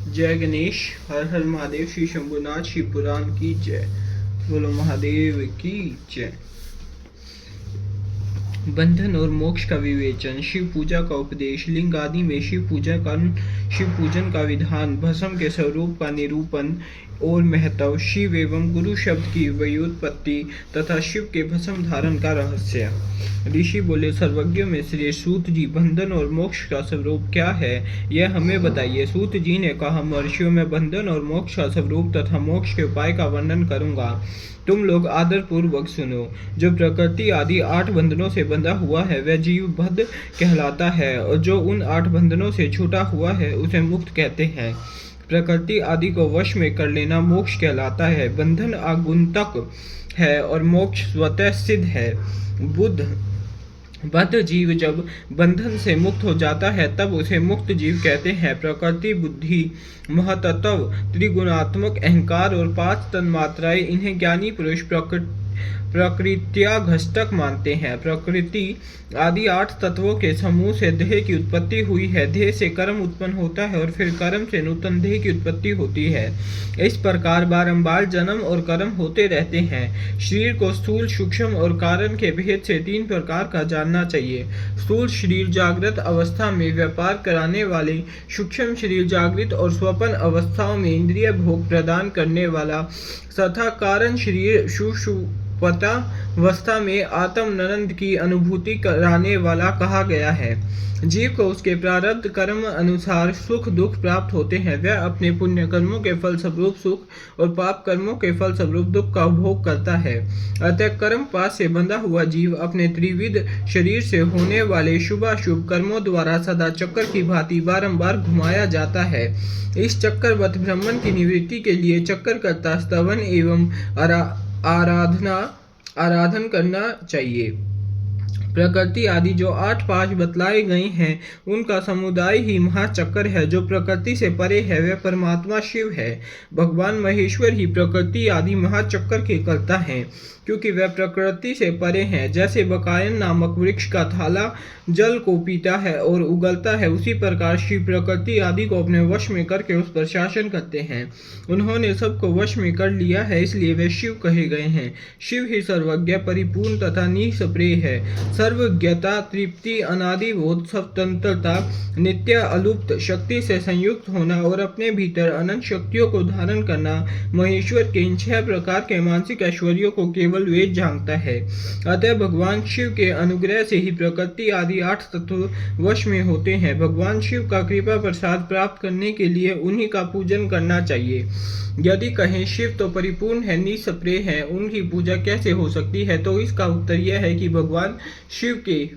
जय गणेश। हर हर महादेव। श्री शंभुनाथ शिव पुराण की जय। बोलो महादेव की जय। बंधन और मोक्ष का विवेचन, शिव पूजा का उपदेश, लिंग आदि में शिव पूजन का विधान, भस्म के स्वरूप का निरूपण और महत्व, शिव एवं गुरु शब्द की व्युत्पत्ति तथा शिव के भस्म धारण का रहस्य। ऋषि बोले, सर्वज्ञों में श्रेष्ठ सूत जी, बंधन और मोक्ष का स्वरूप क्या है, यह हमें बताइए। सूत जी ने कहा, महर्षियों में बंधन और मोक्ष का स्वरूप तथा मोक्ष के उपाय का वर्णन करूंगा, तुम लोग आदर पूर्वक सुनो। जो प्रकृति आदि 8 बंधनों से बंधा हुआ है वह जीवबद्ध कहलाता है, और जो उन 8 बंधनों से छूटा हुआ है उसे मुक्त कहते हैं। प्रकृति आदि को वश में कर लेना मोक्ष कहलाता है। बंधन आगुंतक है और मोक्ष स्वतः सिद्ध है। बद्ध जीव जब बंधन से मुक्त हो जाता है तब उसे मुक्त जीव कहते हैं। प्रकृति, बुद्धि, महतत्व, त्रिगुणात्मक अहंकार और 5 तन्मात्राएं, इन्हें ज्ञानी पुरुष प्रकृत्याघष्टक मानते हैं। प्रकृति आदि 8 तत्वों के समूह से देह की उत्पत्ति हुई है। देह से कर्म उत्पन्न होता है और फिर कर्म से नूतन देह की उत्पत्ति होती है। इस प्रकार बारंबार जन्म और कर्म होते रहते हैं। शरीर को स्थूल, सूक्ष्म और कारण के भेद से 3 प्रकार का जानना चाहिए। स्थूल शरीर जागृत अवस्था में व्यापार कराने वाले, सूक्ष्म शरीर जागृत और स्वप्न अवस्थाओं में इंद्रिय भोग प्रदान करने वाला तथा कारण शरीर सुषुप्तावस्था में आत्मानंद की अनुभूति कराने वाला कहा गया है। जीव को उसके प्रारब्ध कर्म अनुसार सुख दुख प्राप्त होते हैं। वह अपने पुण्य कर्मों के फल स्वरूप सुख और पाप कर्मों के फल स्वरूप दुख का उपभोग करता है। अतः कर्म पास से बंधा हुआ जीव अपने त्रिविध शरीर से होने वाले शुभाशुभ कर्मों द्वारा सदा चक्कर की भांति बारंबार घुमाया जाता है। इस चक्करवत भ्रमण की निवृत्ति के लिए चक्कर करता स्तवन एवं आराधन करना चाहिए। प्रकृति आदि जो 8 पाश बतलाए गए हैं उनका समुदाय ही महाचक्कर है। जो प्रकृति से परे है वह परमात्मा शिव है। भगवान महेश्वर ही प्रकृति आदि महाचक्कर के कर्ता हैं, क्योंकि वह प्रकृति से परे हैं। जैसे बकायन नामक वृक्ष का थाला जल को पीता है और उगलता है, उसी प्रकार शिव प्रकृति आदि को अपने वश में करके उस पर शासन करते हैं। उन्होंने सबको वश में कर लिया है, इसलिए वे शिव कहे गए हैं। शिव ही सर्वज्ञ, परिपूर्ण तथा निष्प्रिय है। सर्वज्ञता, तृप्ति, अनादि बोध, स्वतंत्रता, नित्य अलुप्त शक्ति से संयुक्त होना और अपने भीतर अनंत शक्तियों को धारण करना, महेश्वर के इन 6 प्रकार के मानसिक ऐश्वर्यों को केवल वेद जानता है। अतः भगवान शिव के अनुग्रह से ही प्रकृति आदि 8 तत्व वश में होते हैं। भगवान शिव का कृपा प्रसाद प्राप्त करने के लिए उन्हीं का पूजन करना चाहिए। यदि कहें शिव तो परिपूर्ण है, निष्प्रिय है, उनकी पूजा कैसे हो सकती है, तो इसका उत्तर यह है कि भगवान शिव के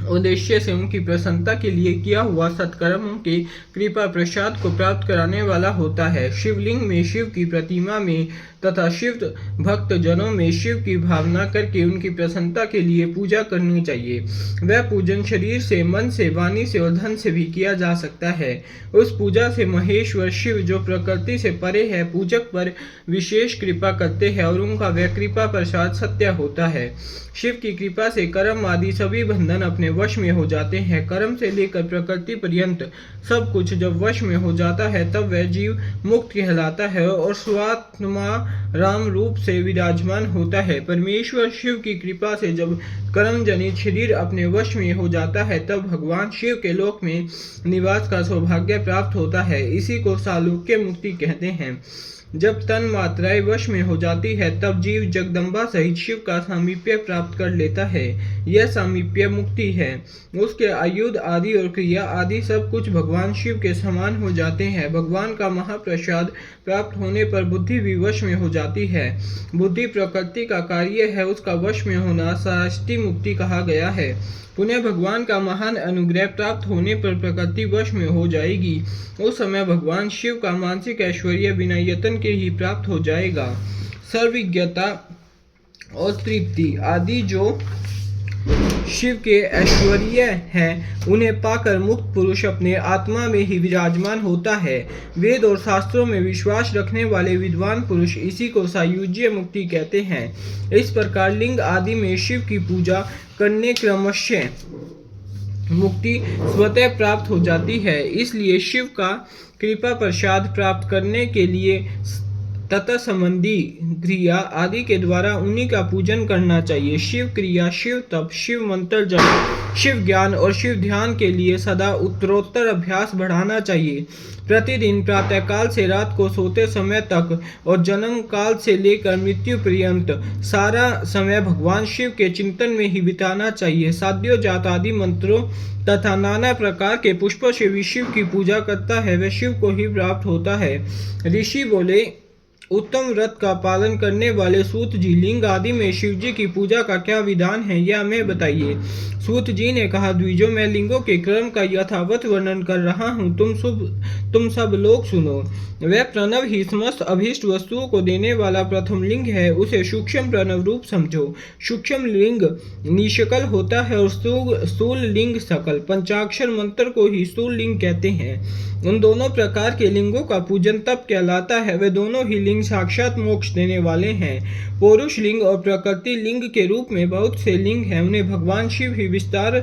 उद्देश्य से उनकी प्रसन्नता के लिए किया हुआ सत्कर्मों के कृपा प्रसाद को प्राप्त कराने वाला होता है। शिवलिंग में, शिव की प्रतिमा में तथा शिव भक्त जनों में शिव की भावना करके उनकी प्रसन्नता के लिए पूजा करनी चाहिए। वह पूजन शरीर से, मन से, वाणी से और धन से भी किया जा सकता है। उस पूजा से महेश्वर शिव जो प्रकृति से परे है पूजक पर विशेष कृपा करते हैं और उनका वह कृपा प्रसाद सत्य होता है। शिव की कृपा से कर्म आदि सभी बंधन अपने वश में हो जाते हैं। कर्म से लेकर प्रकृति पर्यंत सब कुछ जब वश में हो जाता है तब वह जीव मुक्त कहलाता है और स्वात्मा राम रूप से विराजमान होता है। परमेश्वर शिव की कृपा से जब कर्म जनित शरीर अपने वश में हो जाता है तब भगवान शिव के लोक में निवास का सौभाग्य प्राप्त होता है। इसी को सालोक्य मुक्ति कहते हैं। जब तन मात्राएं वश में हो जाती है तब जीव जगदम्बा सहित शिव का सामीप्य प्राप्त कर लेता है। यह सामीप्य मुक्ति है। उसके आयुध आदि और क्रिया आदि सब कुछ भगवान शिव के समान हो जाते हैं। भगवान का महाप्रसाद प्राप्त होने पर बुद्धि भी वश में हो जाती है। बुद्धि प्रकृति का कार्य है, उसका वश में होना साष्टी मुक्ति कहा गया है। पुनः भगवान का महान अनुग्रह प्राप्त होने पर प्रकृति वश में हो जाएगी। उस समय भगवान शिव का मानसिक ऐश्वर्य बिना यत्न के ही प्राप्त हो जाएगा। सर्वज्ञता और तृप्ति आदि जो शिव के ऐश्वर्य हैं उन्हें पाकर मुक्त पुरुष अपने आत्मा में ही विराजमान होता है। वेद और शास्त्रों में विश्वास रखने वाले विद्वान पुरुष इसी को सायुज्य मुक्ति कहते हैं। इस प्रकार लिंग आदि में शिव की पूजा करने क्रमशः मुक्ति स्वतः प्राप्त हो जाती है। इसलिए शिव का कृपा प्रसाद प्राप्त करने के लिए तथा संबंधी क्रिया आदि के द्वारा उन्हीं का पूजन करना चाहिए। शिव क्रिया, शिव तप, शिव मंत्र जप, शिव ज्ञान और शिव ध्यान के लिए सदा उत्तरोत्तर अभ्यास बढ़ाना चाहिए। प्रतिदिन प्रातःकाल से रात को सोते समय तक और जन्म काल से लेकर मृत्यु पर्यंत सारा समय भगवान शिव के चिंतन में ही बिताना चाहिए। साध्यो जात आदि मंत्रों तथा नाना प्रकार के पुष्पों से भी शिव की पूजा करता है वह शिव को ही प्राप्त होता है। ऋषि बोले, उत्तम व्रत का पालन करने वाले सूत जी, लिंग आदि में शिव जी की पूजा का क्या विधान है यह हमें बताइए। सूत जी ने कहा, द्विजो, मैं लिंगों के क्रम का यथावत वर्णन कर रहा हूँ, तुम सब लोग सुनो। वह प्रणव ही समस्त अभीष्ट वस्तुओं को देने वाला प्रथम लिंग है, उसे सूक्ष्म प्रणव रूप समझो। सूक्ष्म लिंग निष्कल होता है और स्थूल लिंग सकल। पंचाक्षर मंत्र को ही स्थूल लिंग कहते हैं। उन दोनों प्रकार के लिंगों का पूजन तप कहलाता है। वे दोनों ही लिंग साक्षात मोक्ष देने वाले हैं। पौरुष लिंग और प्रकृति लिंग के रूप में बहुत से लिंग हैं, उन्हें भगवान शिव ही विस्तार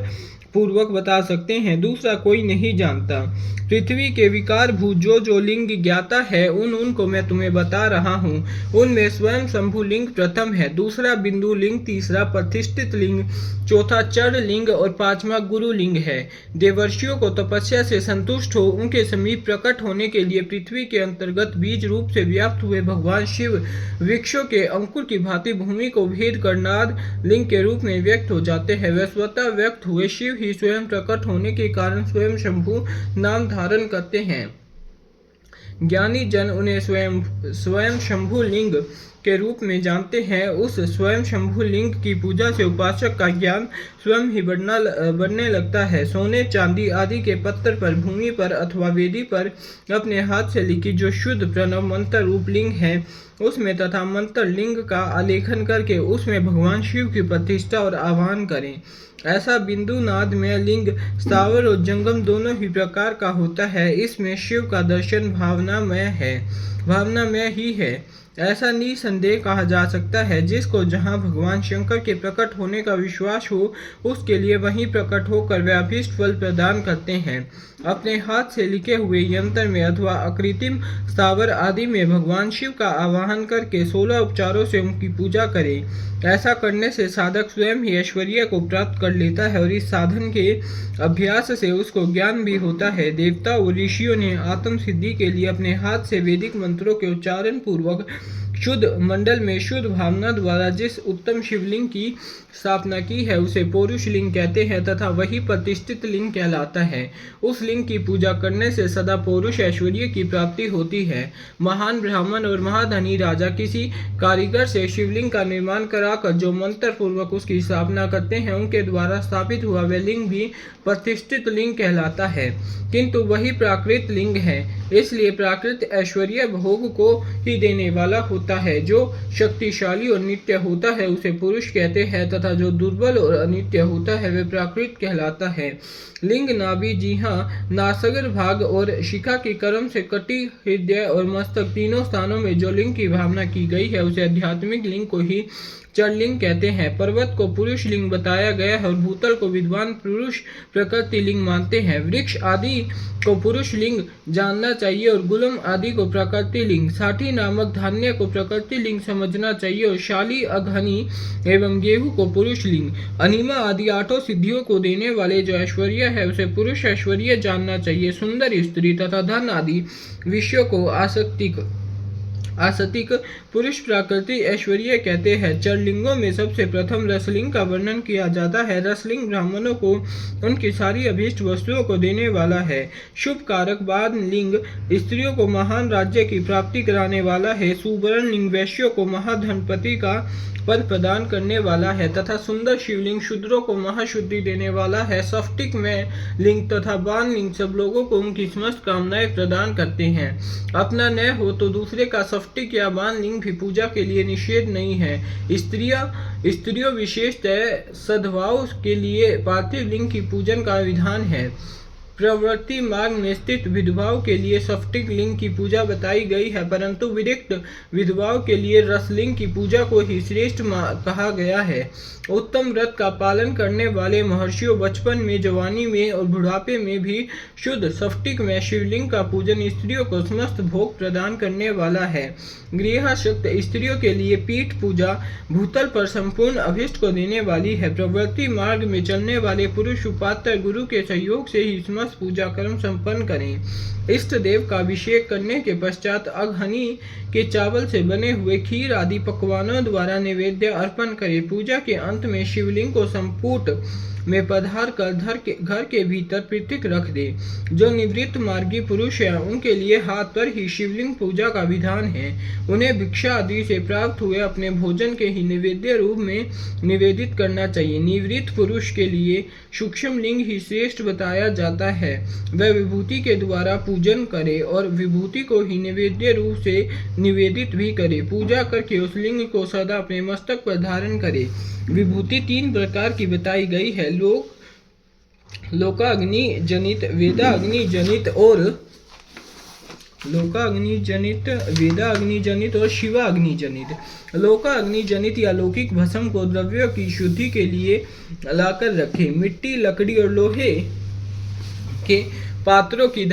पूर्वक बता सकते हैं, दूसरा कोई नहीं जानता। पृथ्वी के विकार भूत जो लिंग ज्ञाता है उनको मैं तुम्हें बता रहा हूँ। उनमें स्वयं शंभु लिंग प्रथम है, दूसरा बिंदु लिंग, तीसरा प्रतिष्ठित लिंग, चौथा चर लिंग और पांचवा गुरु लिंग है। देवर्षियों को तपस्या से संतुष्ट हो उनके समीप प्रकट होने के लिए पृथ्वी के अंतर्गत बीज रूप से व्याप्त हुए भगवान शिव वृक्षों के अंकुर की भांति भूमि को भेद कर नाद लिंग के रूप में व्यक्त हो जाते हैं। वे स्वतः व्यक्त हुए शिव ही स्वयं प्रकट होने के कारण स्वयं शंभु नाम धारण करते हैं। ज्ञानी जन उन्हें स्वयं शंभु लिंग के रूप में जानते हैं। उस स्वयं शंभु लिंग की पूजा से उपासक का ज्ञान स्वयं ही बढ़ने लगता है। सोने चांदी आदि के पत्थर पर, भूमि पर अथवा वेदी पर अपने हाथ से लिखी जो शुद्ध प्रणव मंत्र रूप लिंग है उसमें तथा मंत्र लिंग का आलेखन करके उसमें भगवान शिव की प्रतिष्ठा और आह्वान करें। ऐसा बिंदु नाद में लिंग स्थावर और जंगम दोनों ही प्रकार का होता है। इसमें शिव का दर्शन भावनामय ही है। ऐसा निसंदेह कहा जा सकता है, जिसको जहाँ भगवान शंकर के प्रकट होने का विश्वास हो उसके लिए वहीं प्रकट होकर वे अभीष्ट फल प्रदान करते हैं। अपने हाथ से लिखे हुए यंत्र में अथवा अकृत्रिम स्थावर आदि में भगवान शिव का आवाहन करके 16 उपचारों से उनकी पूजा करें। ऐसा करने से साधक स्वयं ही ऐश्वर्य को प्राप्त कर लेता है और इस साधन के अभ्यास से उसको ज्ञान भी होता है। देवता और ऋषियों ने आत्म सिद्धि के लिए अपने हाथ से वैदिक मंत्रों के उच्चारण पूर्वक शुद्ध मंडल में शुद्ध भावना द्वारा जिस उत्तम शिवलिंग की स्थापना की है उसे पौरुष लिंग कहते हैं तथा वही प्रतिष्ठित लिंग कहलाता है। उस लिंग की पूजा करने से सदा पौरुष ऐश्वर्य की प्राप्ति होती है। महान ब्राह्मण और महाधनी राजा किसी कारीगर से शिवलिंग का निर्माण कराकर जो मंत्र पूर्वक उसकी स्थापना करते हैं उनके द्वारा स्थापित हुआ वह लिंग भी प्रतिष्ठित लिंग कहलाता है, किंतु वही प्राकृत लिंग है। इसलिए प्राकृत ऐश्वर्य भोग को ही देने वाला होता है। जो शक्तिशाली और नित्य होता है उसे पुरुष कहते हैं तथा जो दुर्बल और अनित्य होता है वह प्राकृत कहलाता है। लिंग नाभि, जिह्वा, नासागर भाग और शिखा की कर्म से कटी, हृदय और मस्तक तीनों स्थानों में जो लिंग की भावना की गई है उसे आध्यात्मिक लिंग को ही चरलिंग कहते हैं। पर्वत को पुरुष लिंग बताया गया है और भूतल को विद्वान पुरुष प्रकृति लिंग मानते हैं। वृक्ष आदि को पुरुष लिंग जानना चाहिए और गुलम आदि को प्रकृति लिंग, साठी नामक धान्य को प्रकृति लिंग समझना चाहिए और शाली, अघनी एवं गेहूं को पुरुष लिंग, अनिमा आदि 8 सिद्धियों को देने वाले जो ऐश्वर्य है उसे पुरुष ऐश्वर्य जानना चाहिए। सुंदर स्त्री तथा धन आदि विषयों को आसतिक पुरुष प्राकृतिक ऐश्वर्य कहते हैं। चरलिंगों में सबसे प्रथम रसलिंग का वर्णन किया जाता है। रसलिंग ब्राह्मणों को उनकी सारी अभीष्ट वस्तुओं को देने वाला है। शुभ कारक बाद लिंग स्त्रियों को महान राज्य की प्राप्ति कराने वाला है। सुवर्ण लिंग वैश्यों को महाधनपति का पद प्रदान करने वाला है तथा सुंदर शिवलिंग शूद्रों को महाशुद्धि देने वाला है। सफ्टिक में लिंग तथा बाण लिंग सब लोगों को उनकी समस्त कामनाएं प्रदान करते हैं। अपना न हो तो दूसरे का सफ्टिक या बाण लिंग भी पूजा के लिए निषेध नहीं है। स्त्रियों विशेषतः सद्भाव के लिए पार्थिव लिंग की पूजन का विधान है। प्रवृत्ति मार्ग में स्थित विधवाओं के लिए स्फटिक लिंग की पूजा बताई गई है, परंतु विरक्त विधवाओं के लिए रसलिंग की पूजा को ही श्रेष्ठ कहा गया है। उत्तम व्रत का पालन करने वाले महर्षियों बचपन में, जवानी में और बुढ़ापे में भी शुद्ध स्फटिक में शिवलिंग का पूजन स्त्रियों को समस्त भोग प्रदान करने वाला है। गृहस्थ स्त्रियों के लिए पीठ पूजा भूतल पर संपूर्ण अभिष्ट को देने वाली है। प्रवृत्ति मार्ग में चलने वाले पुरुष उपात्र गुरु के सहयोग से ही समस्त पूजा कर्म संपन्न करें। इष्ट देव का अभिषेक करने के पश्चात अघनी के चावल से बने हुए खीर आदि पकवानों द्वारा नैवेद्य अर्पण करें। पूजा के अंत में शिवलिंग को संपुट में पधार कर घर के भीतर पृथक रख दे। जो निवृत्त मार्गी पुरुष हैं उनके लिए हाथ पर ही शिवलिंग पूजा का विधान है। उन्हें भिक्षा आदि से प्राप्त हुए अपने भोजन के ही नैवेद्य रूप में निवेदित करना चाहिए। निवृत्त पुरुष के लिए सूक्ष्म लिंग ही श्रेष्ठ बताया जाता है। वह विभूति के द्वारा पूजन करे और विभूति को ही नैवेद्य रूप से निवेदित भी करे। पूजा करके उस लिंग को सदा अपने मस्तक पर धारण करे। विभूति 3 प्रकार की बताई गई है: लोकाग्नि जनित, वेदाग्नि जनित और वेदाग्नि जनित और शिवाग्नि जनित। लोकाग्नि जनित या लौकिक भस्म को द्रव्यों की शुद्धि के लिए लाकर रखें। मिट्टी, लकड़ी और लोहे के पात्रों की,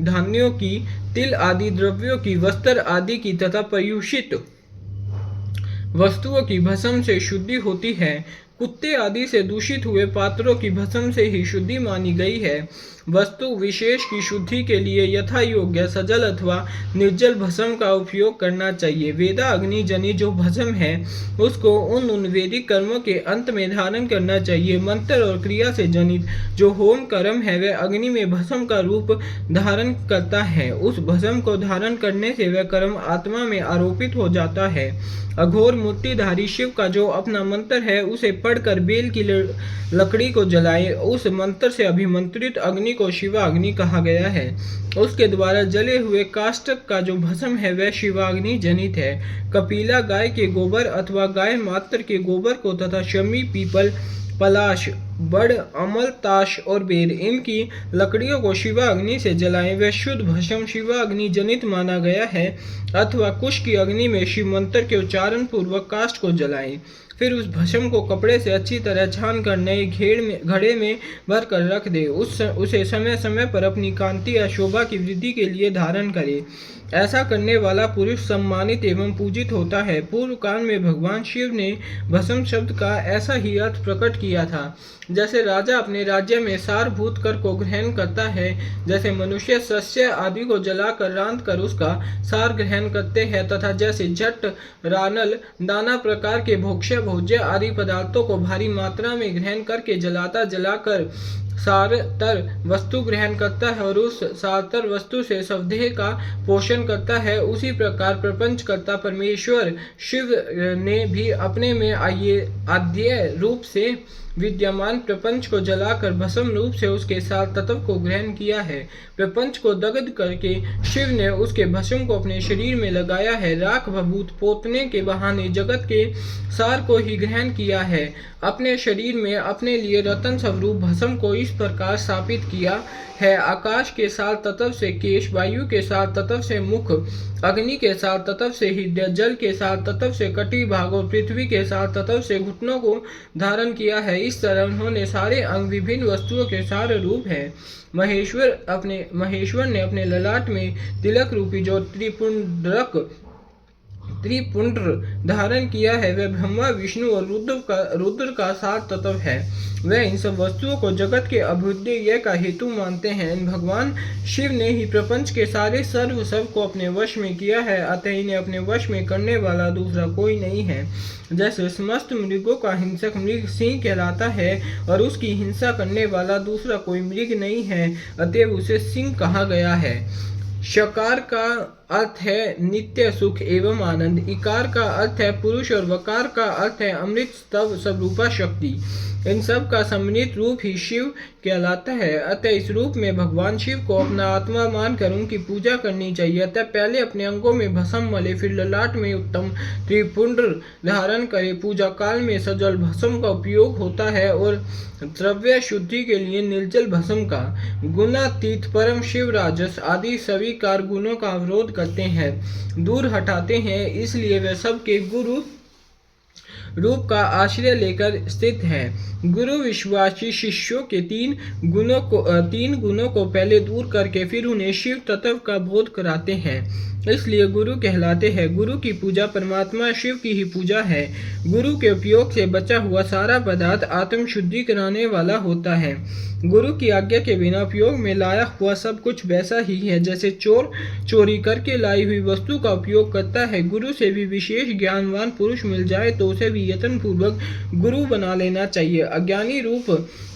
धान्यों की, तिल आदि द्रव्यों की, वस्त्र आदि की तथा पर्युषित वस्तुओं की भस्म से शुद्धि होती है। कुत्ते आदि से दूषित हुए पात्रों की भस्म से ही शुद्धि मानी गई है। वस्तु विशेष की शुद्धि के लिए यथा योग्य सजल अथवा निर्जल भस्म का उपयोग करना चाहिए। वेदाग्नि जनित जो भस्म है उसको उन वैदिक कर्मों के अंत में धारण करना चाहिए। मंत्र और क्रिया से जनित जो होम कर्म है वह अग्नि में भस्म का रूप धारण करता है। उस भस्म को धारण करने से वह कर्म आत्मा में आरोपित हो जाता है। अघोर मूर्तिधारी शिव का जो अपना मंत्र है उसे पढ़कर बेल की लकड़ी को जलाए। उस मंत्र से अभिमंत्रित अग्नि को शिवाग्नि कहा गया है। उसके द्वारा जले हुए काष्ठ का जो भस्म है वह शिवाग्नि जनित है। कपिला गाय के गोबर अथवा गाय मात्र के गोबर को तथा शमी, पीपल, पलाश, बड़, अमल, ताश और बेर इनकी लकड़ियों को शिवाग्नि से जलाएं। वह शुद्ध भस्म शिवाग्नि जनित माना गया है। अथवा कुश की अग्नि में शिव मंत्र के उच्चारण पूर्वक काष्ठ को जलाएं। फिर उस भस्म को कपड़े से अच्छी तरह छान कर नए घड़े में भर कर रख दे। उसे समय समय पर अपनी कांति या शोभा की वृद्धि के लिए धारण करे। ऐसा करने वाला पुरुष सम्मानित एवं पूजित होता है। पूर्व काल में भगवान शिव ने भस्म शब्द का ऐसा ही अर्थ प्रकट किया था। जैसे राजा अपने राज्य में सारभूत कर को ग्रहण करता है, जैसे मनुष्य शस्य आदि को जलाकर रांध कर उसका सार ग्रहण करते हैं, तथा जैसे जट, रानल, नाना प्रकार के भोक्ष्य भोज्य आदि पदार्थों को भारी मात्रा में ग्रहण करके जलाकर सारतर वस्तु ग्रहण करता है और उस सारतर वस्तु से स्वदेह का पोषण करता है, उसी प्रकार प्रपंच करता परमेश्वर शिव ने भी अपने में आद्य रूप से विद्यमान प्रपंच को जलाकर भस्म रूप से उसके सार तत्व को ग्रहण किया है। प्रपंच को दग्ध करके शिव ने उसके भस्म को अपने शरीर में लगाया है। राख भभूत पोतने के बहाने जगत के सार को ही ग्रहण किया है। अपने शरीर में अपने लिए रतन स्वरूप भस्म को इस प्रकार स्थापित किया है। आकाश के सार तत्व से केश, वायु के सार तत्व से मुख, अग्नि के सार तत्व से हृदय, जल के सार तत्व से कटी भाग और पृथ्वी के सार तत्व से घुटनों को धारण किया है। इस तरह उन्होंने सारे अंग विभिन्न वस्तुओं के सार रूप है। महेश्वर ने अपने ललाट में तिलक रूपी जो त्रिपुंड्र धारण किया है वह ब्रह्मा, विष्णु और रुद्र का सार तत्व है। वह इन सब वस्तुओं को जगत के अभ्युदय का हेतु मानते हैं। भगवान शिव ने ही प्रपंच के सारे सर्व सब को अपने वश में किया है, अतः इन्हें अपने वश में करने वाला दूसरा कोई नहीं है। जैसे समस्त मृगों का हिंसक मृग सिंह कहलाता है और उसकी हिंसा करने वाला दूसरा कोई मृग नहीं है, अतएव उसे सिंह कहा गया है। शकार का अर्थ है नित्य सुख एवं आनंद। इकार का अर्थ है पुरुष और वकार का अर्थ है अमृत स्तव स्वरूपा शक्ति। इन सब का सम्मिलित रूप ही शिव कहलाता है। अतः इस रूप में भगवान शिव को अपना आत्मा मानकर उनकी पूजा करनी चाहिए। अतः पहले अपने अंगों में भस्म मले, फिर ललाट में उत्तम त्रिपुंड धारण करे। पूजा काल में सजल भस्म का उपयोग होता है और द्रव्य शुद्धि के लिए निर्जल भस्म का। गुणातीत परम शिव राजस आदि सभी कार गुणों का अवरोध करते हैं, दूर हटाते हैं, इसलिए वे सबके गुरु रूप का आश्रय लेकर स्थित है। गुरु विश्वासी शिष्यों के तीन गुणों को पहले दूर करके फिर उन्हें शिव तत्व का बोध कराते हैं, इसलिए गुरु कहलाते हैं। गुरु की पूजा परमात्मा शिव की ही पूजा है। गुरु के उपयोग से बचा हुआ सारा पदार्थ आत्म शुद्धि कराने वाला होता है। गुरु की आज्ञा के बिना उपयोग में लाया हुआ सब कुछ वैसा ही है जैसे चोर चोरी करके लाई हुई वस्तु का उपयोग करता है। गुरु से भी विशेष ज्ञानवान पुरुष मिल जाए तो उसे भी यत्न पूर्वक गुरु बना लेना चाहिए। अज्ञानी रूप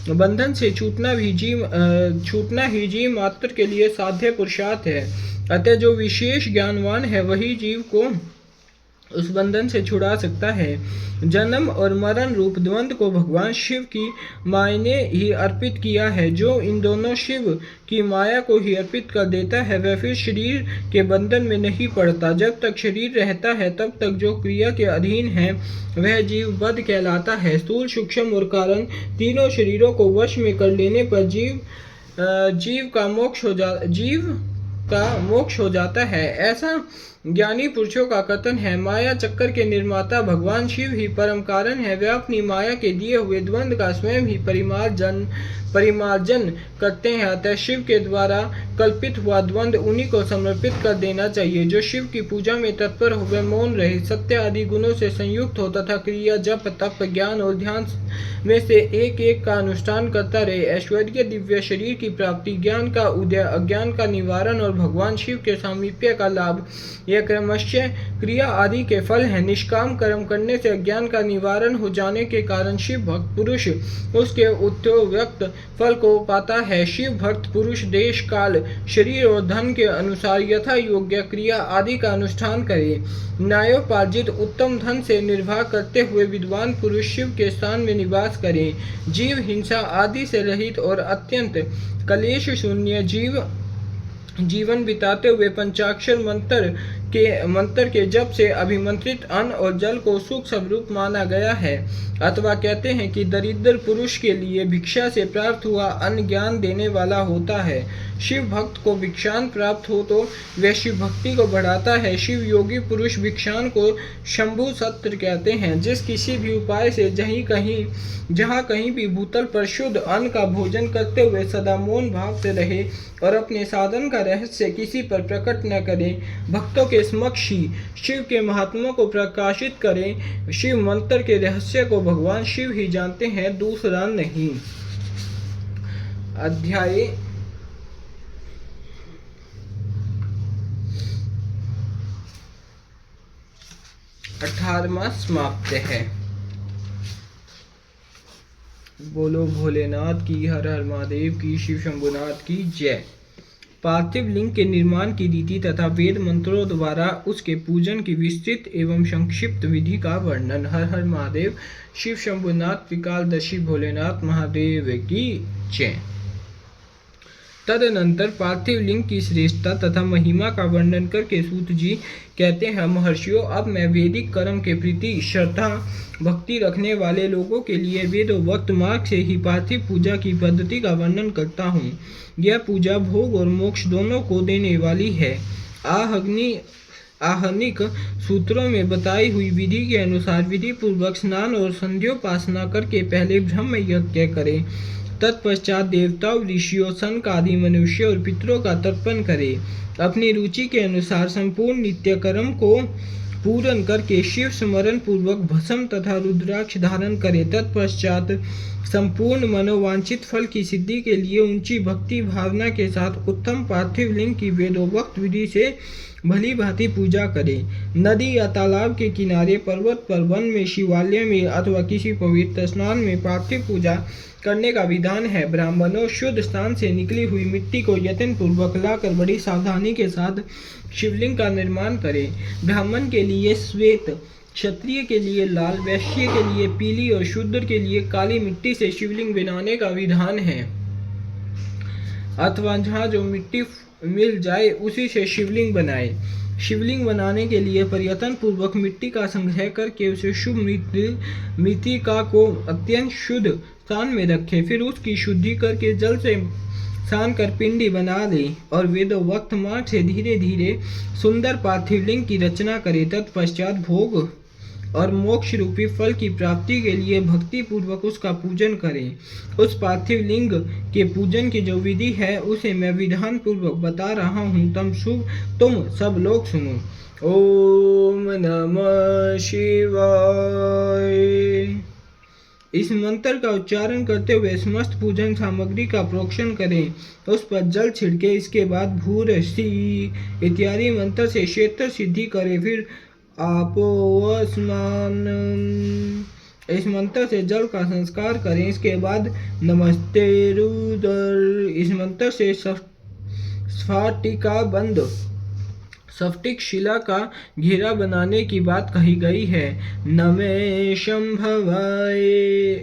बंधन से छूटना ही जीव मात्र के लिए साध्य पुरुषार्थ है। अतः जो विशेष ज्ञानवान है वही जीव को उस बंधन से छुड़ा सकता है। जन्म और मरण रूप द्वंद्व को भगवान शिव की माया ने ही अर्पित किया है। जो इन दोनों शिव की माया को ही अर्पित कर देता है वह फिर शरीर के बंधन में नहीं पड़ता। जब तक शरीर रहता है तब तक जो क्रिया के अधीन है वह जीव बद्ध कहलाता है। स्थूल, सूक्ष्म और कारण तीनों शरीरों को वश में कर लेने पर जीव का मोक्ष हो जाता है, ऐसा ज्ञानी पुरुषों का कथन है। माया चक्कर के निर्माता भगवान शिव ही परम कारण है। वे अपनी माया के दिए हुए द्वंद्व का स्वयं ही परिमार्जन करते हैं। अतः शिव के द्वारा कल्पित हुआ द्वंद्व उन्हीं को समर्पित कर देना चाहिए। जो शिव की पूजा में तत्पर हो वे मौन रहे, सत्य आदि गुणों से संयुक्त हो तथा क्रिया, जप, तप, ज्ञान और ध्यान में से एक एक का अनुष्ठान करता रहे। ऐश्वर्य, दिव्य शरीर की प्राप्ति, ज्ञान का उदय, अज्ञान का निवारण और भगवान शिव के सामीप्य का लाभ, यह क्रमशः क्रिया आदि के फल है। निष्काम कर्म करने से अज्ञान का निवारण हो जाने के कारण शिव भक्त पुरुष उसके उद्योक्त फल को पाता है। शिव भक्त पुरुष देश, काल, शरीर और धन के अनुसार यथा योग्य क्रिया आदि का अनुष्ठान करे। न्यायोपार्जित उत्तम धन से निर्वाह करते हुए विद्वान पुरुष शिव के स्थान में निवास करें। जीव हिंसा आदि से रहित और अत्यंत कलेश शून्य जीवन बिताते हुए पंचाक्षर मंत्र के जप से अभिमंत्रित अन्न और जल को सुख स्वरूप माना गया है। अथवा कहते हैं कि दरिद्र पुरुष के लिए भिक्षा से प्राप्त हुआ अन्न ज्ञान देने वाला होता है। शिव भक्त को भिक्षान प्राप्त हो तो वह शिव भक्ति को बढ़ाता है। शिव योगी पुरुष भिक्षान को शंभु सत्र कहते हैं। जिस किसी भी उपाय से जहाँ कहीं भी भूतल पर शुद्ध अन्न का भोजन करते हुए सदा मौन भाव से रहे और अपने साधन का रहस्य किसी पर प्रकट न करे, भक्तों के समक्ष ही शिव के महात्मा को प्रकाशित करें। शिव मंत्र के रहस्य को भगवान शिव ही जानते हैं, दूसरा नहीं। अध्याय 18वां समाप्त है। बोलो भोलेनाथ की, हर हर महादेव की, शिव शंभुनाथ की जय। पार्थिव लिंग के निर्माण की रीति तथा वेद मंत्रों द्वारा उसके पूजन की विस्तृत एवं संक्षिप्त विधि का वर्णन। हर हर महादेव, शिव शंभुनाथ, त्रिकालदर्शी भोलेनाथ महादेव की जय। तदनंतर पार्थिव लिंग की श्रेष्ठता तथा महिमा का वर्णन करके सूत जी कहते हैं, महर्षियों, अब मैं वैदिक कर्म के प्रति श्रद्धा भक्ति रखने वाले लोगों के लिए वेदोक्त मार्ग से ही पार्थिव पूजा की पद्धति का वर्णन करता हूँ। यह पूजा भोग और मोक्ष दोनों को देने वाली है। आहनिक सूत्रों में बताई हुई विधि के अनुसार विधि पूर्वक स्नान और संध्योपासना करके पहले ब्रह्म यज्ञ करें। तत्पश्चात देवताओं, ऋषियों, संक आदि मनुष्य और पितरों का तर्पण करें। अपनी रुचि के अनुसार संपूर्ण नित्य कर्म को पूर्ण करके शिव स्मरण पूर्वक भस्म तथा रुद्राक्ष धारण करें। तत्पश्चात संपूर्ण मनोवांछित फल की सिद्धि के लिए ऊंची भक्ति भावना के साथ उत्तम पार्थिव लिंग की वेदोक्त विधि से भली भांति पूजा करें। नदी या तालाब के किनारे, पर्वत पर, वन में, शिवालय में अथवा किसी पवित्र स्नान में पार्थिव पूजा करने का विधान है। ब्राह्मणों शुद्ध स्थान से निकली हुई मिट्टी को यत्न पूर्वक लाकर बड़ी सावधानी के साथ शिवलिंग का निर्माण करें। ब्राह्मण के लिए श्वेत, क्षत्रिय के लिए लाल, वैश्य के लिए पीली और शूद्र के लिए काली मिट्टी से शिवलिंग बनाने का विधान है, अथवा जहाँ जो मिट्टी मिल जाए उसी से शिवलिंग बनाए। शिवलिंग बनाने के लिए प्रयत्न पूर्वक मिट्टी का संग्रह करके उसे शुभ मृत्तिका को अत्यंत शुद्ध स्थान में रखें। फिर उसकी शुद्धि करके जल से सान कर पिंडी बना दें और वेदोक्त मार्ग से धीरे धीरे सुंदर पार्थिव लिंग की रचना करें। तत्पश्चात भोग और मोक्ष रूपी फल की प्राप्ति के लिए भक्ति पूर्वक उसका पूजन करें। उस पार्थिव लिंग के पूजन की जो विधि है उसे मैं विधान पूर्वक बता रहा हूँ, तुम सब लोग सुनो। ओम नमः शिवाय। इस मंत्र का उच्चारण करते हुए समस्त पूजन सामग्री का प्रोक्षण करें, उस पर जल छिड़के। इसके बाद भूर सी इत्यादि मंत्र से क्षेत्र सिद्धि करें। फिर आपोस्मान इस मंत्र से जल का संस्कार करें। इसके बाद नमस्ते रुद्र इस मंत्र से स्फटिका बंद स्फटिक शिला का घेरा बनाने की बात कही गई है। नमे शंभवाय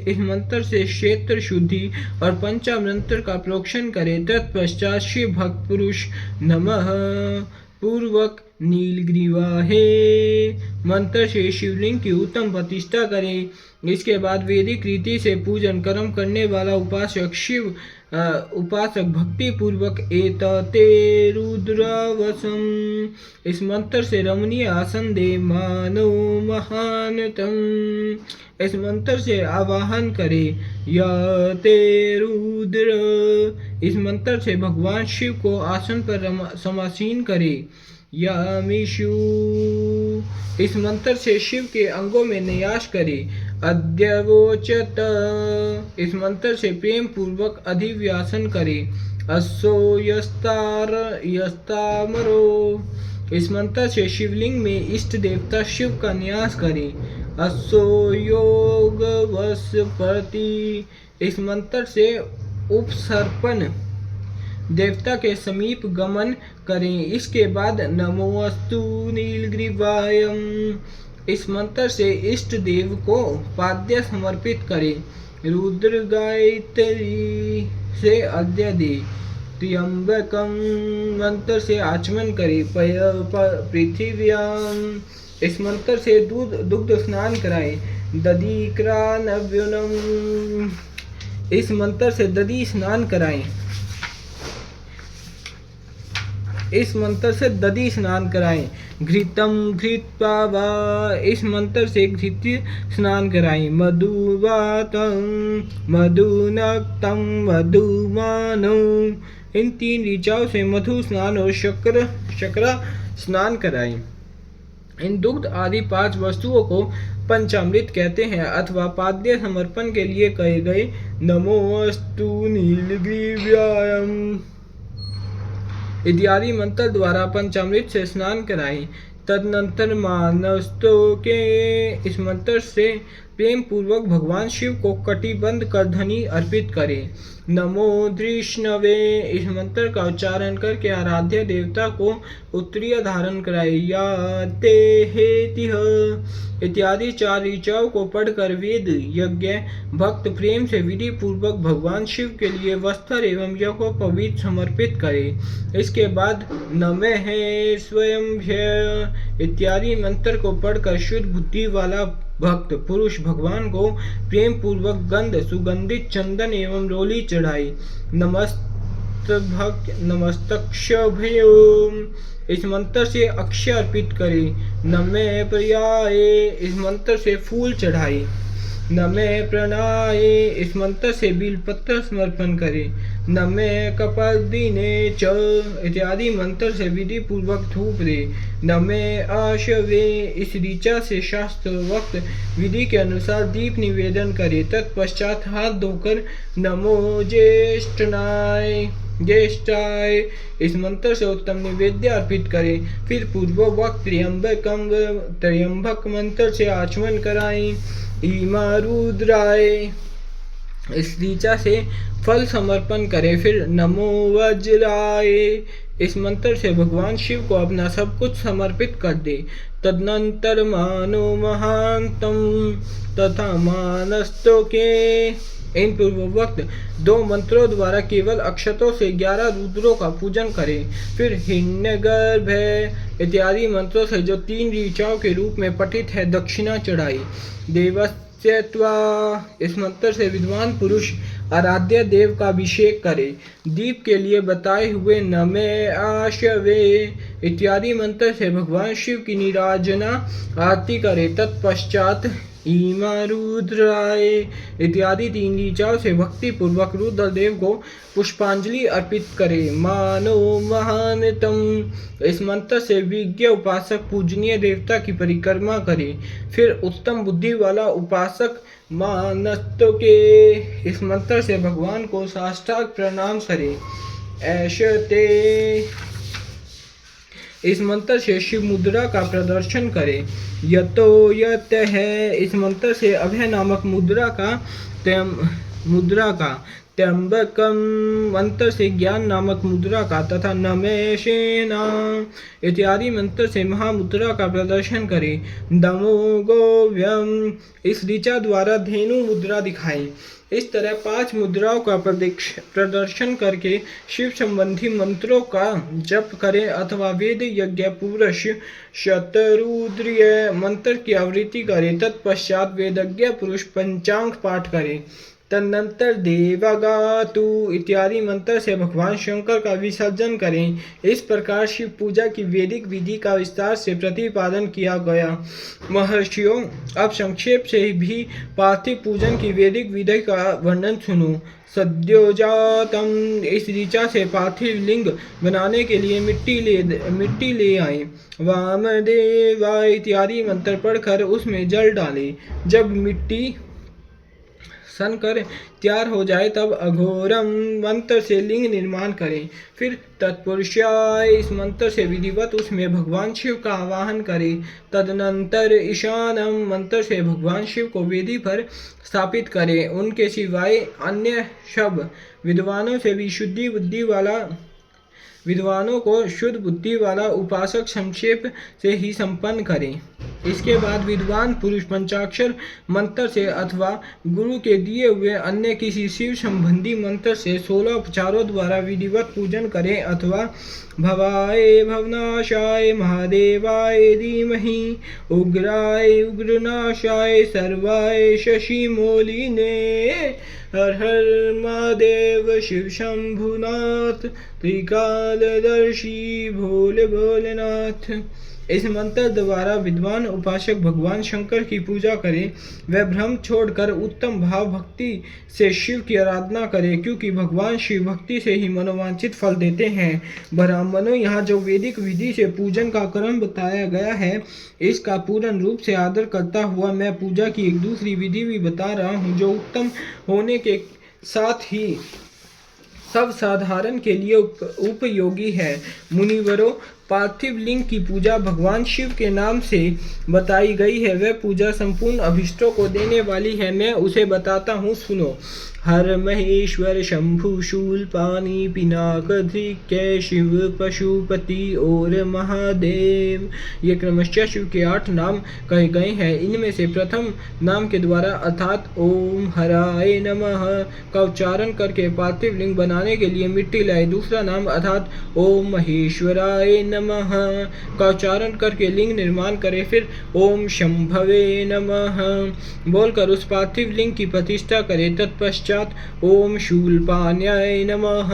इस मंत्र से क्षेत्र शुद्धि और पंचामृत का प्रोक्षण करें। तत्पश्चात शिव भक्त पुरुष नमः पूर्वक नीलग्रीवाहे मंत्र से शिवलिंग की उत्तम प्रतिष्ठा करें। इसके बाद वैदिक रीति से पूजन कर्म करने वाला उपासक भक्ति पूर्वक एतते रुद्रावसम इस मंत्र से रमणीय आसन दे। मानो महानतम इस मंत्र से आवाहन करे। या ते रुद्र इस मंत्र से भगवान शिव को आसन पर समासीन करे। यामिषु इस मंत्र से शिव के अंगों में न्यास करे। अद्यवोचत इस मंत्र से प्रेम पूर्वक अधिव्यासन करे। अस्सो यस्तामरो इस मंत्र से शिवलिंग में इष्ट देवता शिव का न्यास करे। अस्सो योगवस्पति इस मंत्र से उपसर्पण देवता के समीप गमन करें। इसके बाद नमोस्तु नीलग्रीवायम इस मंत्र से इष्ट देव को पाद्य समर्पित करें। रुद्र गायत्री से अद्य दे। त्र्यंबकम मंत्र से आचमन करें। पृथिव्याम इस मंत्र से दुग्ध स्नान कराएं। दधिक्रानव्युनम इस मंत्र से दधी स्नान कराएं। इस मंत्र से दधी स्नान कराएं। घृतम घृत्पावा इस मंत्र से घृत स्नान कराएं। मधुवातम मधुनक्तम मधुमानो इन 3 ऋचाओं से मधु स्नान और शक्रा स्नान कराएं। इन दुग्ध आदि 5 वस्तुओं को पंचामृत कहते हैं अथवा पाद्य समर्पण के लिए कहे गए। नमोस्तु नीलग्रीवायम इत्यादि मंत्र द्वारा पंचामृत से स्नान कराएं। तदनंतर मानस्तों के इस मंत्र से प्रेम पूर्वक भगवान शिव को कटिबंध कर धनी अर्पित करें। नमो धृष्णवे इस मंत्र का उच्चारण करके आराध्य देवता को उत्तरीय धारण कराए। या ते हेतिह इत्यादि 4 ऋचाओं को पढ़कर वेद यज्ञ भक्त प्रेम से विधि पूर्वक भगवान शिव के लिए वस्त्र एवं यज्ञोपवीत समर्पित करे। इसके बाद नमः स्वयंभ्य इत्यादि मंत्र को पढ़कर शुद्ध बुद्धि वाला भक्त पुरुष भगवान को प्रेम पूर्वक गंध सुगंधित चंदन एवं रोली चढ़ाई। नमस्तक्षभ्यो इस मंत्र से अक्षय अर्पित करे। नमः प्रियाय इस मंत्र से फूल चढ़ाए। नमः प्रणाय इस मंत्र से बिलपत्र समर्पण करे। नमे कपर्दिने च इत्यादि मंत्र से विधि पूर्वक धूप दे। नमे आशवे इस ऋचा से शास्त्रोक्त विधि के अनुसार दीप निवेदन करे। तत्पश्चात हाथ धोकर नमो ज्येष्ठाय इस मंत्र से उत्तम निवेद्य अर्पित करे। फिर पूर्वोक्त त्र्यंबक मंत्र से आचमन कराएं। ईमा रुद्राय इस ऋचा से फल समर्पण करे। फिर नमो वज्राय इस मंत्र से भगवान शिव को अपना सब कुछ समर्पित कर दे। तदनंतर मानो महांतम तथा मानस्तों के इन पूर्वोक्त 2 मंत्रों द्वारा केवल अक्षतों से 11 रुद्रों का पूजन करें। फिर हिरण्यगर्भ इत्यादि मंत्रों से जो 3 ऋचाओं के रूप में पठित है दक्षिणा चढ़ाई। देवस्यत्वा इस मंत्र से विद्वान पुरुष आराध्य देव का अभिषेक करे। दीप के लिए बताए हुए नमे आशवे इत्यादि मंत्र से भगवान शिव की निराजना आरती करे। तत्पश्चात ईमा रुद्राय इत्यादि 3 ऋचाओं से भक्ति पूर्वक रुद्रदेव को पुष्पांजलि अर्पित करे। मानो महानतम इस मंत्र से विज्ञ उपासक पूजनीय देवता की परिक्रमा करे। फिर उत्तम बुद्धि वाला उपासक मानस्तों के इस मंत्र से भगवान को साष्टांग प्रणाम करे। ऐशते इस मंत्र से शिव मुद्रा का प्रदर्शन करें। यतो यत है इस मंत्र से अभय नामक मुद्रा का त्र्यंबकम मंत्र से ज्ञान नामक मुद्रा का तथा नमेशेना इत्यादि मंत्र से महामुद्रा का प्रदर्शन करें। नमो गोव्यम इस ऋचा द्वारा धेनु मुद्रा दिखाएं। इस तरह 5 मुद्राओं का प्रदर्शन करके शिव संबंधी मंत्रों का जप करें अथवा वेद यज्ञ पुरुष शतरुद्रीय मंत्र की आवृत्ति करें। तत्पश्चात वेदज्ञ पुरुष पंचांग पाठ करें। तदनंतर देवगातु इत्यादि मंत्र से भगवान शंकर का विसर्जन करें। इस प्रकार शिव पूजा की वैदिक विधि का विस्तार से प्रतिपादन किया गया। महर्षियों, अब संक्षेप से भी पार्थिव पूजन की वैदिक विधि का वर्णन सुनो। सद्योजातम इस ऋचा से पार्थिव लिंग बनाने के लिए मिट्टी ले आए। वामदेवा इत्यादि मंत्र पढ़कर उसमें जल डालें। जब मिट्टी सन कर तैयार हो जाए तब अघोरम मंत्र से लिंग निर्माण करें। फिर तत्पुरुषाय इस मंत्र से विधिवत उसमें भगवान शिव का आवाहन करें। तदनंतर ईशानम मंत्र से भगवान शिव को वेदी पर स्थापित करें। उनके सिवाय अन्य सब विद्वानों को शुद्ध बुद्धि वाला उपासक संक्षेप से ही संपन्न करें। इसके बाद विद्वान पुरुष पंचाक्षर मंत्र से अथवा गुरु के दिए हुए अन्य किसी शिव संबंधी मंत्र से 16 उपचारों द्वारा विधिवत पूजन करें अथवा भवाय भवनाशाय महादेवाय धीमहि उग्राय उग्रनाशाय सर्वाय शशिमौलिने हर हर महादेव शिव शंभुनाथ त्रिकालदर्शी भोले भोलेनाथ। इस मंत्र द्वारा विद्वान उपासक भगवान शंकर की पूजा करें। वह भ्रम छोड़कर उत्तम भाव भक्ति से शिव की आराधना करें, क्योंकि भगवान शिव भक्ति से ही मनोवांछित फल देते हैं। ब्राह्मणों, यहाँ जो वैदिक विधि से पूजन का क्रम बताया गया है, इसका पूर्ण रूप से आदर करता हुआ मैं पूजा की एक दूसरी विधि भी बता रहा हूँ, जो उत्तम होने के साथ ही सब साधारण के लिए उपयोगी है। मुनिवरों, पार्थिव लिंग की पूजा भगवान शिव के नाम से बताई गई है। वह पूजा संपूर्ण अभिष्टों को देने वाली है। मैं उसे बताता हूँ, सुनो। हर महेश्वर शंभु शूलपाणी पिनाकधिक्य शिव पशुपति और महादेव, ये क्रमशः शिव के 8 नाम कहे गए हैं। इनमें से प्रथम नाम के द्वारा अर्थात ओम हराय नमः का उच्चारण करके पार्थिव लिंग बनाने के लिए मिट्टी लाए। दूसरा नाम अर्थात ओम महेश्वराय नमः का उच्चारण करके लिंग निर्माण करे। फिर ओम शंभवे नमः बोलकर उस पार्थिव लिंग की प्रतिष्ठा करे। तत्पश्चात पश्चात ओम शूलपाण्याय नमः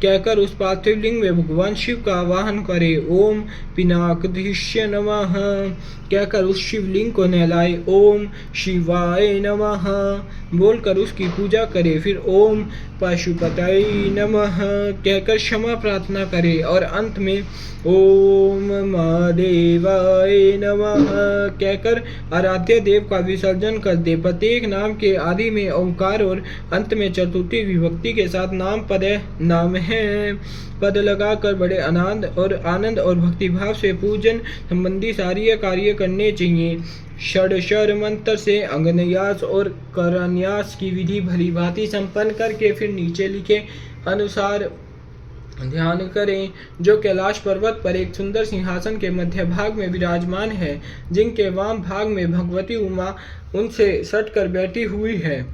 कहकर उस पार्थिव लिंग में भगवान शिव का आवाहन करे। ओम पिनाकधीश्य नमः कहकर उस शिवलिंग को नहलाए। ओम शिवाय नमः बोलकर उसकी पूजा करे। फिर ओम पशुपतये नमः कहकर क्षमा प्रार्थना करे और अंत में ओम महादेवाय नमः कहकर आराध्य देव का विसर्जन कर दे। प्रत्येक नाम के आदि में ओंकार और अंत में चतुर्थी विभक्ति के साथ नाम पद नाम है। पद लगाकर बड़े आनंद और भक्तिभाव से पूजन संबंधी सारे कार्य करने चाहिए। षडक्षर मंत्र से अंगन्यास और करन्यास की विधि भली भांति संपन्न करके फिर नीचे लिखे अनुसार ध्यान करें, जो कैलाश पर्वत पर एक सुंदर सिंहासन के मध्य भाग में विराजमान है, जिनके वाम भाग में भगवती उमा उनसे सटकर बैठी हुई है।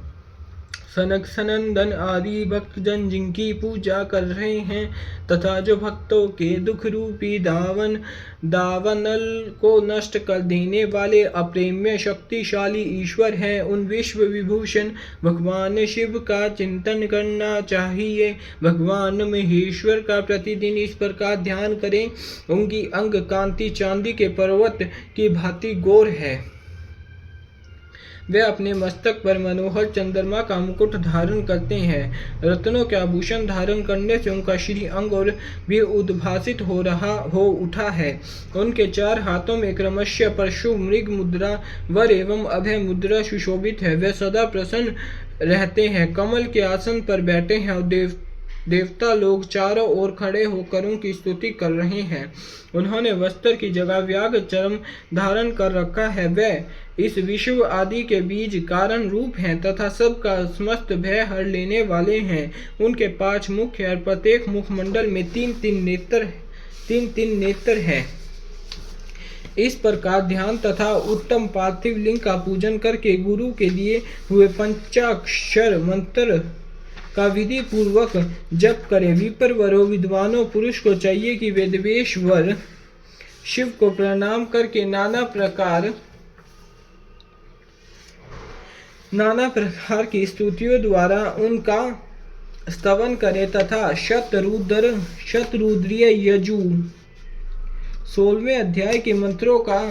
सनक सनंदन आदि भक्तजन जिनकी पूजा कर रहे हैं तथा जो भक्तों के दुख रूपी दावनल को नष्ट कर देने वाले अप्रेम्य शक्तिशाली ईश्वर हैं, उन विश्व विभूषण भगवान शिव का चिंतन करना चाहिए। भगवान महेश्वर का प्रतिदिन इस प्रकार ध्यान करें। उनकी अंग कांति चांदी के पर्वत की भांति गौर है। वे अपने मस्तक पर मनोहर चंद्रमा का मुकुट धारण करते हैं। रत्नों के आभूषण धारण करने से उनका श्री अंग और भी उद्भासित हो उठा है। उनके 4 हाथों में क्रमशः परशु मृग मुद्रा वर एवं अभय मुद्रा सुशोभित है। वे सदा प्रसन्न रहते हैं, कमल के आसन पर बैठे हैं और देवता लोग चारों ओर खड़े होकर उनकी स्तुति कर रहे हैं। उन्होंने वस्त्र की जगह व्याघ्र चर्म धारण कर रखा है। वे इस विश्व आदि के बीज कारण रूप हैं तथा सबका समस्त भय हर लेने वाले हैं। उनके 5 मुख है और प्रत्येक मुखमंडल में 3-3 नेत्र हैं। इस प्रकार ध्यान तथा उत्तम पार्थिव लिंग का पूजन करके गुरु के लिए हुए पंचाक्षर मंत्र का विधि पूर्वक जप करे। विप्रवरों विद्वानों पुरुष को चाहिए कि वेदवेश्वर शिव को प्रणाम करके नाना प्रकार की स्तुतियों द्वारा उनका स्तवन करे तथा शतरुद्रीय यजु 16वें अध्याय के मंत्रों का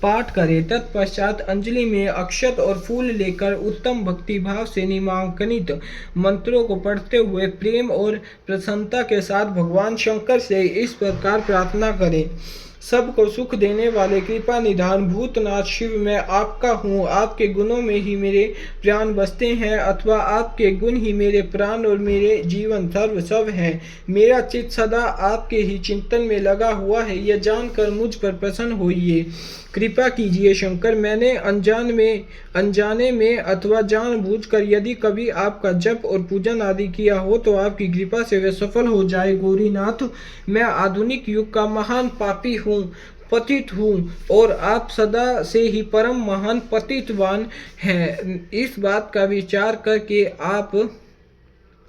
पाठ करे। तत्पश्चात अंजलि में अक्षत और फूल लेकर उत्तम भक्ति भाव से नामांकित मंत्रों को पढ़ते हुए प्रेम और प्रसन्नता के साथ भगवान शंकर से इस प्रकार प्रार्थना करें। सबको सुख देने वाले कृपा निधान भूतनाथ शिव, मैं आपका हूँ। आपके गुणों में ही मेरे प्राण बसते हैं अथवा आपके गुण ही मेरे प्राण और मेरे जीवन सर्वस्व है। मेरा चित्त सदा आपके ही चिंतन में लगा हुआ है, यह जानकर मुझ पर प्रसन्न होइए। कृपा कीजिए शंकर, मैंने अनजाने में अथवा जानबूझकर यदि कभी आपका जप और पूजन आदि किया हो तो आपकी कृपा से वे सफल हो जाए। गौरीनाथ, मैं आधुनिक युग का महान पापी हूँ, पतित हूँ और आप सदा से ही परम महान पतितवान हैं। इस बात का विचार करके आप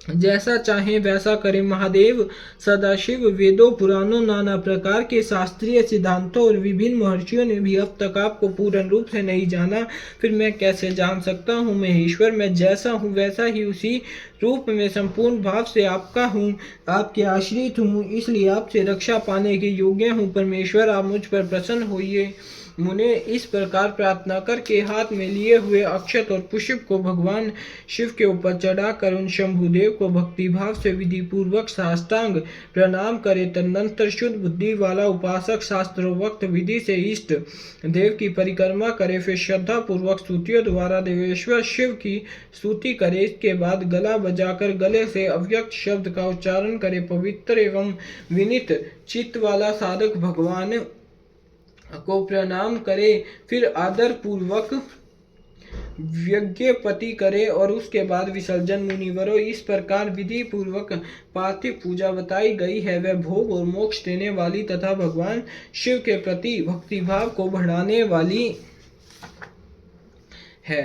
जैसा चाहें वैसा करें। महादेव, सदाशिव, वेदों पुराणों नाना प्रकार के शास्त्रीय सिद्धांतों और विभिन्न महर्षियों ने भी अब तक आपको पूर्ण रूप से नहीं जाना, फिर मैं कैसे जान सकता हूँ। महेश्वर, मैं जैसा हूँ वैसा ही उसी रूप में संपूर्ण भाव से आपका हूँ, आपके आश्रित हूँ, इसलिए आपसे रक्षा पाने के योग्य हूँ। परमेश्वर, आप मुझ पर प्रसन्न होइए। मुने इस प्रकार प्रार्थना करके हाथ में लिए हुए अक्षत और पुष्प को भगवान शिव के ऊपर चढ़ाकर उन शंभुदेव को भक्ति भाव से विधि पूर्वक साष्टांग प्रणाम करे। तदनंतर शुद्ध बुद्धि वाला उपासक शास्त्रोक्त विधि से इष्ट देव की परिक्रमा करे। फिर श्रद्धा पूर्वक स्तुतियों द्वारा देवेश्वर शिव की स्तुति करे। इसके बाद गला बजाकर गले से अव्यक्त शब्द का उच्चारण करे। पवित्र एवं विनीत चित्त वाला साधक भगवान को प्रणाम करे। फिर आदर पूर्वक यज्ञपति करे और उसके बाद विसर्जन। मुनिवरों, इस प्रकार विधि पूर्वक पार्थिव पूजा बताई गई है। वह भोग और मोक्ष देने वाली तथा भगवान शिव के प्रति भक्तिभाव को बढ़ाने वाली है।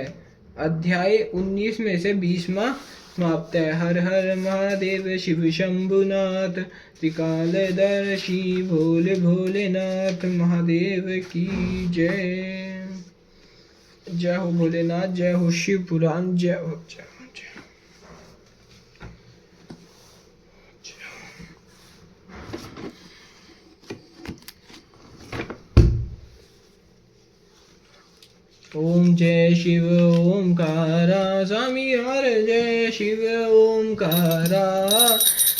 अध्याय 19 में से 20वां समाप्त है। हर हर महादेव शिव शंभुनाथ, त्रिकालदर्शी भोले भोलेनाथ महादेव की जय। जय हो भोलेनाथ, जय हो शिव पुराण, जय हो जय हो जय। ओम जय शिव ओमकारा स्वामी हर जय शिव ओमकारा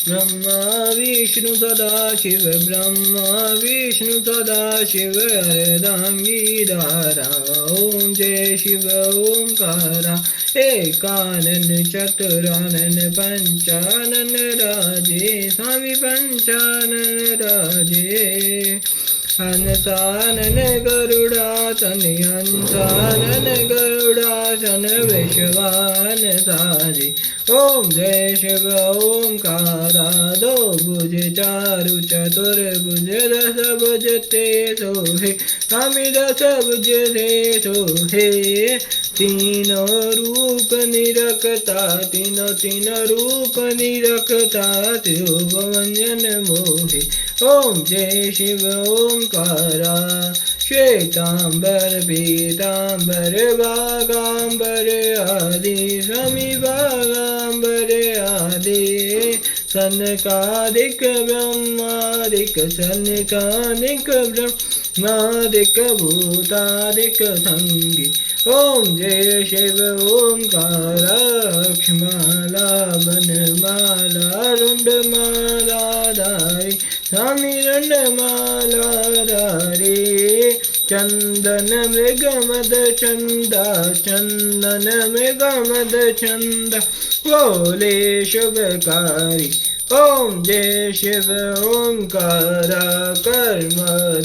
ब्रह्मा विष्णु सदा शिव ब्रह्मा विष्णु सदा शिव अर्धांगीधारा ओम जय शिव ओमकारा एकानन चतुरानन पंचानन राजे स्वामी पंचानन राजे हंसानन गरुड़ासन हंसानन गरुड़ासन विश्वान सारी ओम जय शिव ओमकारा दो भुज चारु चतुर्भुज दस भुज ते सोहे स्वामी दस भुज ते सोहे तीनों रूप निरखता तीनों रूप निरखता त्रिभुवन मोहे ओम जय शिव ओमकारा श्वेतांबर पीतांबर बागांबर आदि स्वामी बागांबर आदि सनकादिक ब्रह्मादिक सनकादिक ब्रह्मादिक भूतादिक संगी ओम जय शिव ओमकारा अक्षमाला बनमाला रुंडमाला धारी स्वामी रुंडमाला धारी चंदन मृगमद चंदा चंदन मृगमद चंदा बोले शुभकारी ओम जय शिव ओमकारा कर्म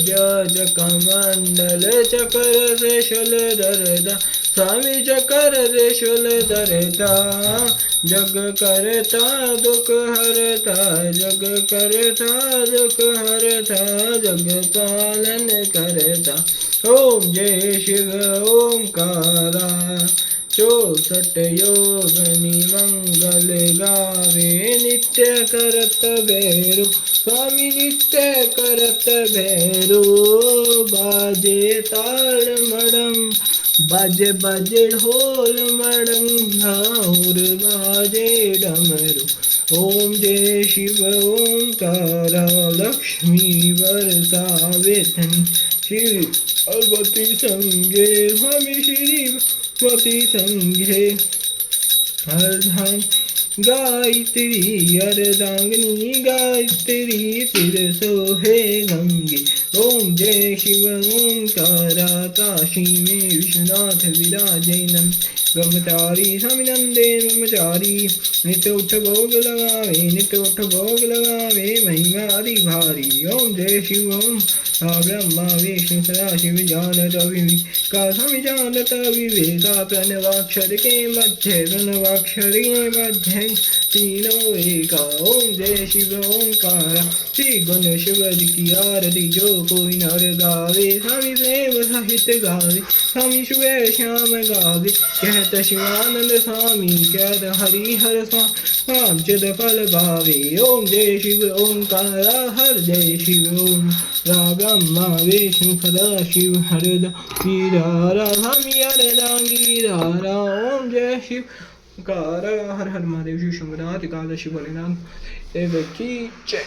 जज कमंडल चकर से शूल दरदा स्वामी चकर से शूल दरदा जग करता दुख हरता जग करता दुख हरता जग पालन करता ओम जय शिव ओमकारा 64 योगनी मंगल गावे नित्य करत भैरू स्वामी नित्य करत भैरू बाजे ताल मड़म बाजे बाजे ढोल मड़ंग और बाजे डमरू ओम जय शिव ओमकारा लक्ष्मी बरसावे धन श्री पार्वती संगे स्वामी श्री पति संघे अर्धांग गायत्री अर्धांगिनी गायत्री सिर सोहे गंगे ओम जय शिव ओमकारा काशी में विश्वनाथ विराजैनम ब्रह्मचारी स्वामिनंदे ब्रह्मचारी नित्य उठ भोग लगावे महिमा आदि भारी ओम जय शिव ओम ब्रह्मा विष्णु सदा शिव जानत का स्वामी जानत विवेका प्रणवाक्षर के मध्य तीनों एका ओम जय शिव ओमकारा श्री गुण शिव की आरती जो कोई नर गावे स्वामी प्रेम सहित गावे स्वामी शिव श्याम गावे कहत शिवानंद स्वामी कहत हरिहर स्वामी फल भावे ओम जय शिव ओमकारा हर जय शिव ओम ब्रह्मा विष्णु सदा शिव हरदा गिरारा स्वामी हरदा ओम जय शिव ओमकारा हर हर महादेव शिव शंभुनाथ एकादशी भोलेनाथ देव की जय।